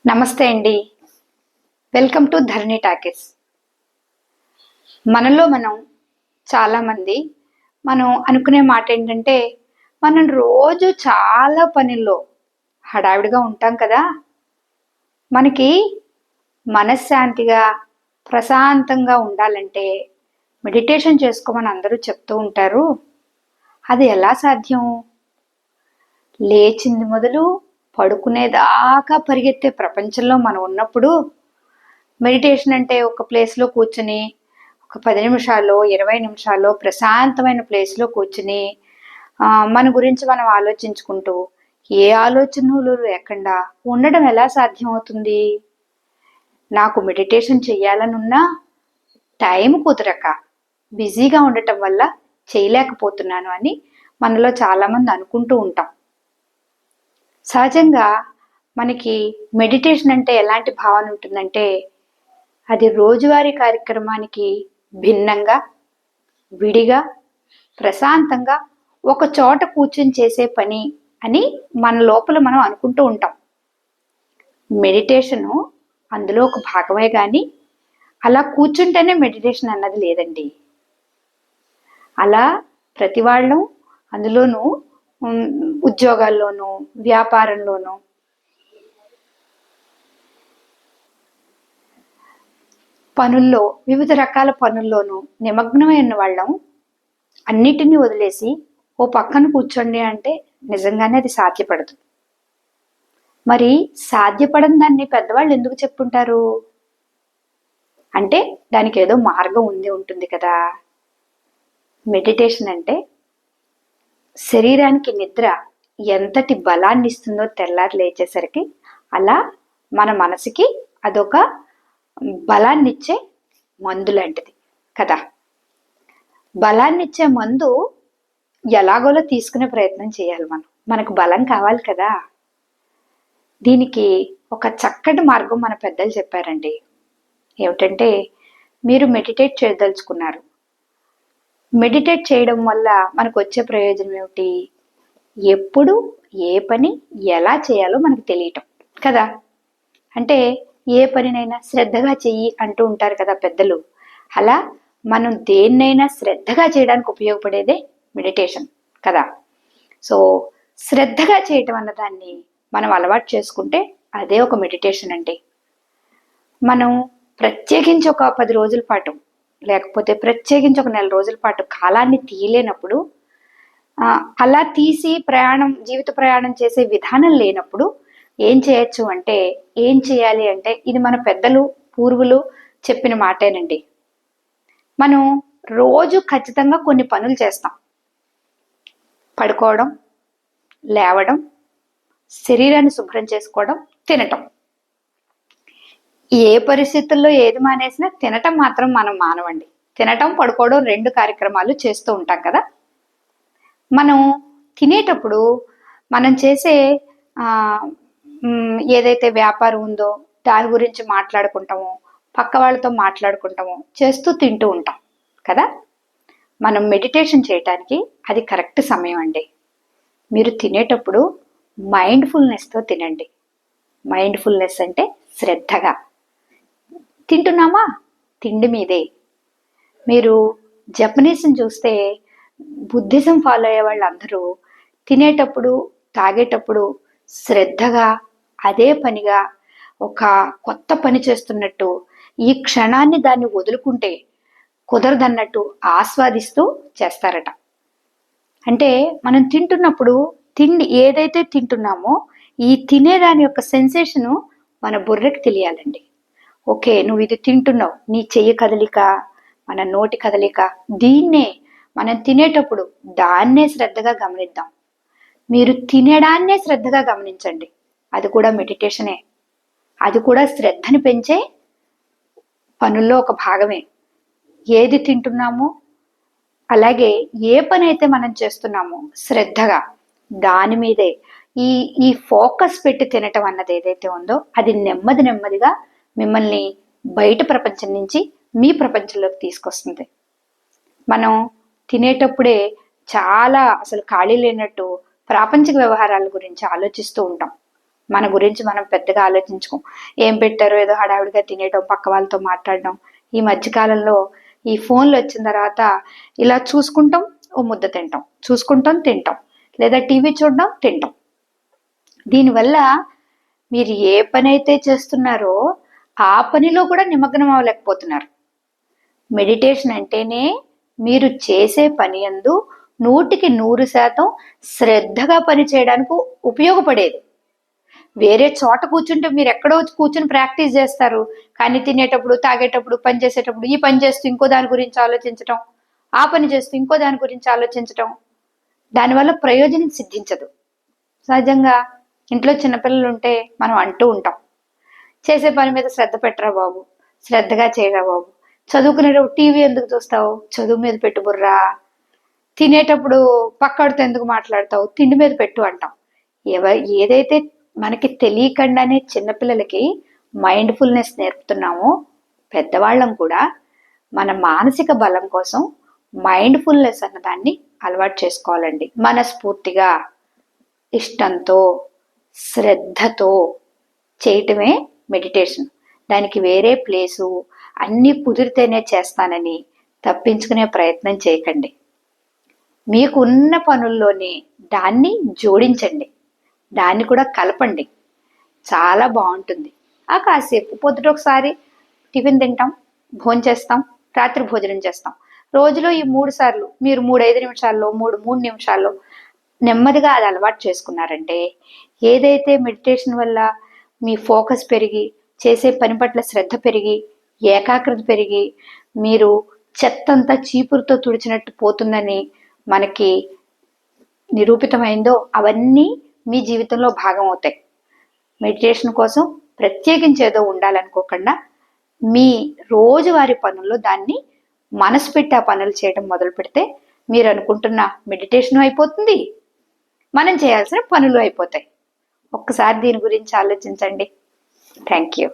నమస్తే అండి. Welcome to Dharani talkies. మనలో మనం చాలామంది మనం అనుకునే మాట ఏంటంటే, మనం రోజు చాలా పనుల్లో హడావిడిగా ఉంటాం కదా! మనకి మనశ్శాంతిగా, ప్రశాంతంగా ఉండాలంటే మెడిటేషన్ చేసుకోమని అందరూ చెప్తూ ఉంటారు. అది ఎలా సాధ్యం? లేచింది మొదలు పడుకునేదాకా పరిగెత్తే ప్రపంచంలో మనం ఉన్నప్పుడు మెడిటేషన్ అంటే ఒక ప్లేస్లో కూర్చుని ఒక 10 నిమిషాల్లో 20 నిమిషాల్లో ప్రశాంతమైన ప్లేస్లో కూర్చుని మన గురించి మనం ఆలోచించుకుంటూ ఏ ఆలోచనలు లేకుండా ఉండడం ఎలా సాధ్యం అవుతుంది? నాకు మెడిటేషన్ చెయ్యాలనున్నా టైం కుదరక బిజీగా ఉండటం వల్ల చేయలేకపోతున్నాను అని మనలో చాలామంది అనుకుంటూ ఉంటాం. సహజంగా మనకి మెడిటేషన్ అంటే ఎలాంటి భావన ఉంటుందంటే, అది రోజువారీ కార్యక్రమానికి భిన్నంగా, విడిగా, ప్రశాంతంగా ఒక చోట కూర్చొని చేసే పని అని మన లోపల మనం అనుకుంటూ ఉంటాం. మెడిటేషను అందులో ఒక భాగమే కానీ అలా కూర్చుంటేనే మెడిటేషన్ అన్నది లేదండి. అలా ప్రతి వాళ్ళం అందులోనూ ఉద్యోగాల్లోనూ వ్యాపారంలోనూ పనుల్లో వివిధ రకాల పనుల్లోనూ నిమగ్నమైన వాళ్ళం అన్నిటినీ వదిలేసి ఓ పక్కన కూర్చోండి అంటే నిజంగానే అది సాధ్యపడదు. మరి సాధ్యపడని దాన్ని పెద్దవాళ్ళు ఎందుకు చెప్పుంటారు అంటే దానికి ఏదో మార్గం ఉంటుంది కదా. మెడిటేషన్ అంటే శరీరానికి నిద్ర ఎంతటి బలాన్ని ఇస్తుందో తెల్లారి లేచేసరికి, అలా మన మనసుకి అదొక బలాన్నిచ్చే మందు లాంటిది కదా. బలాన్నిచ్చే మందు ఎలాగోలో తీసుకునే ప్రయత్నం చేయాలి. మనకు బలం కావాలి కదా. దీనికి ఒక చక్కటి మార్గం మన పెద్దలు చెప్పారండి. ఏమిటంటే, మీరు మెడిటేట్ చేయదలుచుకున్నారు. మెడిటేట్ చేయడం వల్ల మనకు వచ్చే ప్రయోజనం ఏమిటి? ఎప్పుడు ఏ పని ఎలా చేయాలో మనకు తెలియటం కదా. అంటే ఏ పనినైనా శ్రద్ధగా చెయ్యి అంటూ ఉంటారు కదా పెద్దలు. అలా మనం దేన్నైనా శ్రద్ధగా చేయడానికి ఉపయోగపడేదే మెడిటేషన్ కదా. సో శ్రద్ధగా చేయటం అన్నదాన్ని మనం అలవాటు చేసుకుంటే అదే ఒక మెడిటేషన్ అండి. మనం ప్రత్యేకించి ఒక 10 రోజుల పాటు లేకపోతే ప్రత్యేకించి ఒక నెల రోజుల పాటు కాలాన్ని తీయలేనప్పుడు, అలా తీసి జీవిత ప్రయాణం చేసే విధానం లేనప్పుడు ఏం చేయొచ్చు అంటే, ఏం చేయాలి అంటే, ఇది మన పెద్దలు పూర్వులు చెప్పిన మాటేనండి. మనం రోజు ఖచ్చితంగా కొన్ని పనులు చేస్తాం. పడుకోవడం, లేవడం, శరీరాన్ని శుభ్రం చేసుకోవడం, తినటం. ఏ పరిస్థితుల్లో ఏది మానేసినా తినటం మాత్రం మనం మానవండి. తినటం పడుకోవడం 2 కార్యక్రమాలు చేస్తూ ఉంటాం కదా. మనం తినేటప్పుడు మనం చేసే ఏదైతే వ్యాపారం ఉందో దాని గురించి మాట్లాడుకుంటామో, పక్క వాళ్ళతో మాట్లాడుకుంటామో చేస్తూ తింటూ ఉంటాం కదా. మనం మెడిటేషన్ చేయటానికి అది కరెక్ట్ సమయం అండి. మీరు తినేటప్పుడు మైండ్ఫుల్నెస్తో తినండి. మైండ్ఫుల్నెస్ అంటే శ్రద్ధగా తింటున్నామా, తిండి మీదే. మీరు జపనీస్ని చూస్తే, బుద్ధిజం ఫాలో అయ్యే వాళ్ళందరూ తినేటప్పుడు తాగేటప్పుడు శ్రద్ధగా అదే పనిగా ఒక కొత్త పని చేస్తున్నట్టు, ఈ క్షణాన్ని దాన్ని వదులుకుంటే కుదరదన్నట్టు ఆస్వాదిస్తూ చేస్తారట. అంటే మనం తింటున్నప్పుడు తిండి ఏదైతే తింటున్నామో ఈ తినేదాని యొక్క సెన్సేషను మన బుర్రకి తెలియాలండి. ఓకే, నువ్వు ఇది తింటున్నావు, నీ చెయ్యి కదలిక, మన నోటి కదలిక, దీన్నే మనం తినేటప్పుడు దాన్నే శ్రద్ధగా గమనిద్దాం. మీరు తినడాన్నే శ్రద్ధగా గమనించండి. అది కూడా మెడిటేషనే. అది కూడా శ్రద్ధని పెంచే పనుల్లో ఒక భాగమే. ఏది తింటున్నామో, అలాగే ఏ పని అయితే మనం చేస్తున్నామో శ్రద్ధగా దాని మీదే ఈ ఫోకస్ పెట్టి తినటం అన్నది ఏదైతే ఉందో అది నెమ్మదిగా మిమ్మల్ని బయట ప్రపంచం నుంచి మీ ప్రపంచంలోకి తీసుకొస్తుంది. మనం తినేటప్పుడే చాలా అసలు ఖాళీ లేనట్టు ప్రాపంచిక వ్యవహారాల గురించి ఆలోచిస్తూ ఉంటాం. మన గురించి మనం పెద్దగా ఆలోచించుకోం. ఏం పెట్టారో ఏదో హడావిడిగా తినేయడం, పక్క వాళ్ళతో మాట్లాడడం. ఈ మధ్యకాలంలో ఈ ఫోన్లు వచ్చిన తర్వాత ఇలా చూసుకుంటాం, ఓ ముద్ద తింటాం, చూసుకుంటాం, తింటాం, లేదా టీవీ చూడడం, తింటాం. దీనివల్ల మీరు ఏ పని అయితే చేస్తున్నారో ఆ పనిలో కూడా నిమగ్నం అవ్వలేకపోతున్నారు. మెడిటేషన్ అంటేనే మీరు చేసే పని యందు 100% శ్రద్ధగా పని చేయడానికి ఉపయోగపడేది. వేరే చోట కూర్చుంటే మీరు ఎక్కడో కూర్చుని ప్రాక్టీస్ చేస్తారు, కానీ తినేటప్పుడు, తాగేటప్పుడు, పని చేసేటప్పుడు ఈ పని చేస్తూ ఇంకో దాని గురించి ఆలోచించటం, ఆ పని చేస్తూ ఇంకో దాని గురించి ఆలోచించటం, దానివల్ల ప్రయోజనం సిద్ధించదు. సహజంగా ఇంట్లో చిన్నపిల్లలు ఉంటే మనం అంటూ ఉంటాం, చేసే పని మీద శ్రద్ధ పెట్టరా బాబు, శ్రద్ధగా చేయరా బాబు, చదువుకునేటప్పుడు టీవీ ఎందుకు చూస్తావు, చదువు మీద పెట్టు బుర్రా, తినేటప్పుడు పక్కడితో ఎందుకు మాట్లాడతావు, తిండి మీద పెట్టు అంటాం. ఏదైతే మనకి తెలియకుండానే చిన్నపిల్లలకి మైండ్ఫుల్నెస్ నేర్పుతున్నామో, పెద్దవాళ్ళం కూడా మన మానసిక బలం కోసం మైండ్ఫుల్నెస్ అన్నదాన్ని అలవాటు చేసుకోవాలండి. మనస్ఫూర్తిగా, ఇష్టంతో, శ్రద్ధతో చేయటమే మెడిటేషన్. దానికి వేరే ప్లేసు అన్నీ కుదిరితేనే చేస్తానని తప్పించుకునే ప్రయత్నం చేయకండి. మీకు ఉన్న పనుల్లోనే దాన్ని జోడించండి, దాన్ని కూడా కలపండి. చాలా బాగుంటుంది. కాసేపు పొద్దుట ఒకసారి టిఫిన్ తింటాం, భోజనం చేస్తాం, రాత్రి భోజనం చేస్తాం. రోజులో ఈ 3 సార్లు మీరు 3-5 నిమిషాల్లో, 3 నిమిషాల్లో నెమ్మదిగా అది అలవాటు చేసుకున్నారంటే, ఏదైతే మెడిటేషన్ వల్ల మీ ఫోకస్ పెరిగి, చేసే పని పట్ల శ్రద్ధ పెరిగి, ఏకాగ్రత పెరిగి, మీరు చెత్తంతా చీపురుతో తుడిచినట్టు పోతుందని మనకి నిరూపితమైందో, అవన్నీ మీ జీవితంలో భాగం అవుతాయి. మెడిటేషన్ కోసం ప్రత్యేకించి ఏదో ఉండాలనుకోకుండా, మీ రోజువారి పనుల్లో దాన్ని మనసు పెట్టి ఆ పనులు చేయడం మొదలు పెడితే, మీరు అనుకుంటున్న మెడిటేషన్ అయిపోతుంది, మనం చేయాల్సిన పనులు అయిపోతాయి. ఒక్కసారి దీని గురించి ఆలోచించండి. Thank you.